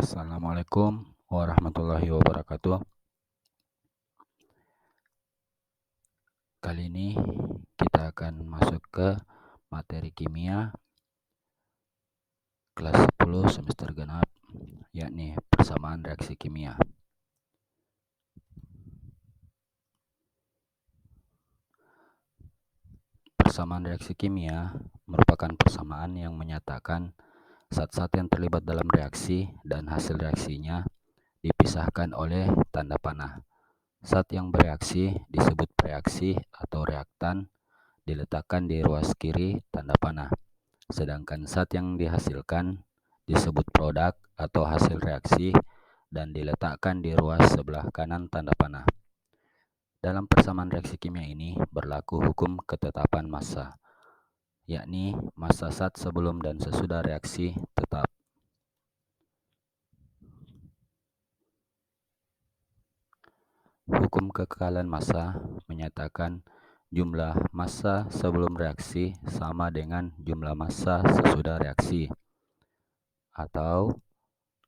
Assalamualaikum warahmatullahi wabarakatuh. Kali ini kita akan masuk ke materi kimia kelas 10 semester genap, yakni persamaan reaksi kimia. Persamaan reaksi kimia merupakan persamaan yang menyatakan zat-zat yang terlibat dalam reaksi dan hasil reaksinya dipisahkan oleh tanda panah. Zat yang bereaksi disebut preaksi atau reaktan, diletakkan di ruas kiri tanda panah. Sedangkan zat yang dihasilkan disebut produk atau hasil reaksi dan diletakkan di ruas sebelah kanan tanda panah. Dalam persamaan reaksi kimia ini berlaku hukum ketetapan massa, yakni massa zat sebelum dan sesudah reaksi tetap. Hukum kekekalan massa menyatakan jumlah massa sebelum reaksi sama dengan jumlah massa sesudah reaksi, atau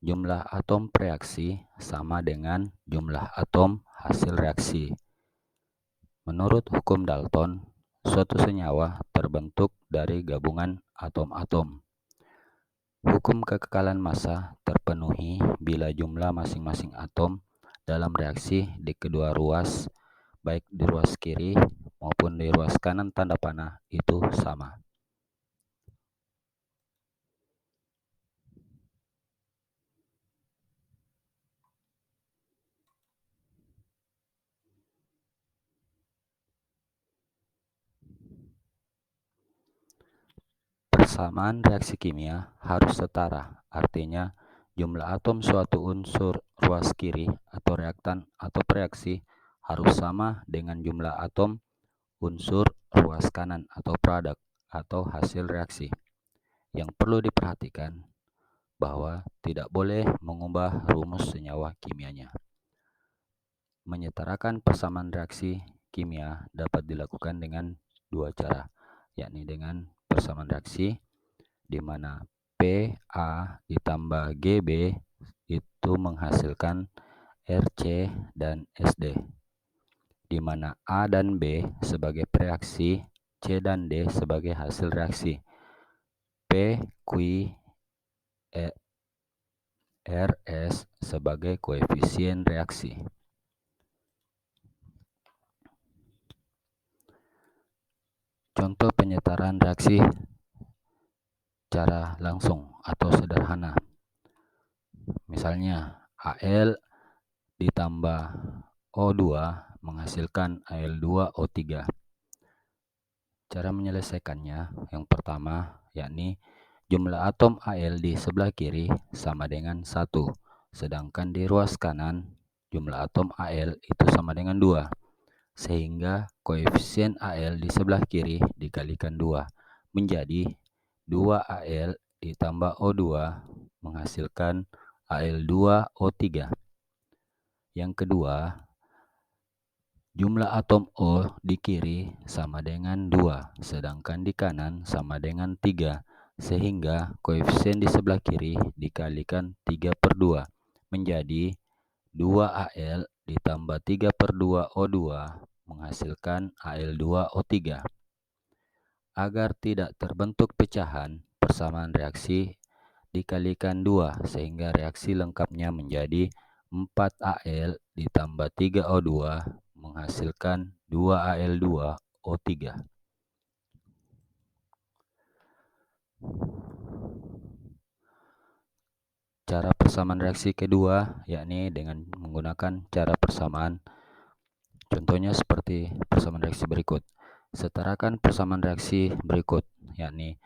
jumlah atom preaksi sama dengan jumlah atom hasil reaksi. Menurut hukum Dalton, suatu senyawa terbentuk dari gabungan atom-atom. Hukum kekekalan massa terpenuhi bila jumlah masing-masing atom dalam reaksi di kedua ruas, baik di ruas kiri maupun di ruas kanan tanda panah, itu sama. Persamaan reaksi kimia harus setara, artinya jumlah atom suatu unsur ruas kiri atau reaktan atau reaksi harus sama dengan jumlah atom unsur ruas kanan atau produk atau hasil reaksi. Yang perlu diperhatikan bahwa tidak boleh mengubah rumus senyawa kimianya. Menyetarakan persamaan reaksi kimia dapat dilakukan dengan dua cara, yakni dengan persamaan reaksi di mana PA ditambah GB itu menghasilkan RC dan SD, di mana A dan B sebagai preaksi, C dan D sebagai hasil reaksi, P, Q, RS sebagai koefisien reaksi. Contoh penyetaraan reaksi cara langsung atau sederhana. Misalnya Al ditambah O2 menghasilkan Al2O3. Cara menyelesaikannya yang pertama yakni jumlah atom Al di sebelah kiri sama dengan 1, sedangkan di ruas kanan jumlah atom Al itu sama dengan 2, sehingga koefisien Al di sebelah kiri dikalikan 2 menjadi 2Al ditambah O2 menghasilkan Al2O3. Yang kedua, jumlah atom O di kiri sama dengan 2, sedangkan di kanan sama dengan 3, sehingga koefisien di sebelah kiri dikalikan 3/2 menjadi 2Al ditambah 3/2O2 menghasilkan Al2O3. Agar tidak terbentuk pecahan, persamaan reaksi dikalikan 2 sehingga reaksi lengkapnya menjadi 4Al ditambah 3O2 menghasilkan 2Al2O3. Cara persamaan reaksi kedua yakni dengan menggunakan cara persamaan. Contohnya seperti persamaan reaksi berikut. Setarakan persamaan reaksi berikut, yakni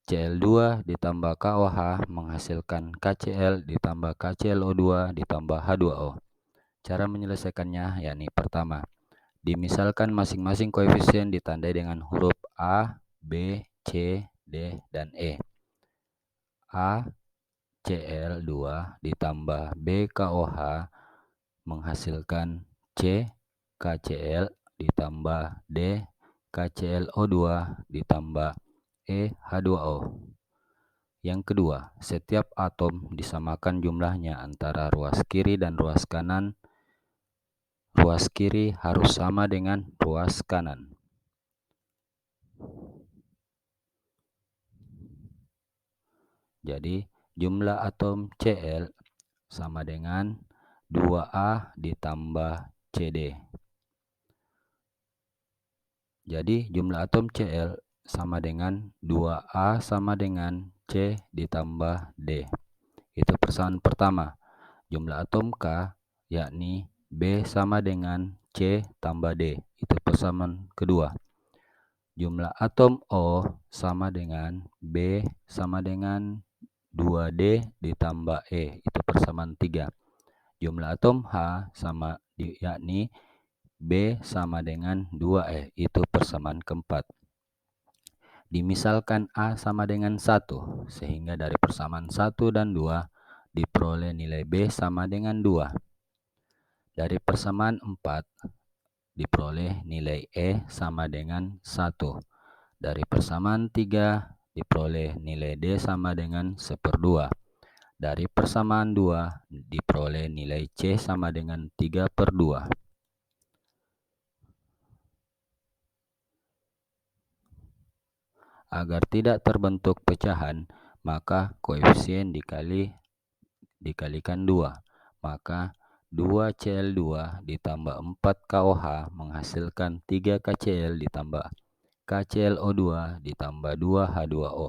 Cl2 ditambah KOH menghasilkan KCl ditambah KClO2 ditambah H2O. Cara menyelesaikannya yakni pertama, dimisalkan masing-masing koefisien ditandai dengan huruf A, B, C, D, dan E. A Cl2 ditambah B KOH menghasilkan C KCl ditambah D KClO2 ditambah E H2O. Yang kedua, setiap atom disamakan jumlahnya antara ruas kiri dan ruas kanan. Ruas kiri harus sama dengan ruas kanan. Jadi, jumlah atom Cl sama dengan 2A ditambah CD. Jadi, jumlah atom Cl sama dengan 2A sama dengan C ditambah D. Itu persamaan pertama. Jumlah atom K yakni B sama dengan C tambah D. Itu persamaan kedua. Jumlah atom O sama dengan B sama dengan 2D ditambah E. Itu persamaan 3. Jumlah atom H sama yakni B sama dengan 2E. Itu persamaan keempat. Dimisalkan A sama dengan 1, sehingga dari persamaan 1 dan 2 diperoleh nilai B sama dengan 2. Dari persamaan 4 diperoleh nilai E sama dengan 1. Dari persamaan 3 diperoleh nilai D sama dengan 1/2. Dari persamaan 2 diperoleh nilai C sama dengan 3/2. Agar tidak terbentuk pecahan, maka koefisien dikalikan 2. Maka 2Cl2 ditambah 4KOH menghasilkan 3KCl ditambah KClO2 ditambah 2H2O.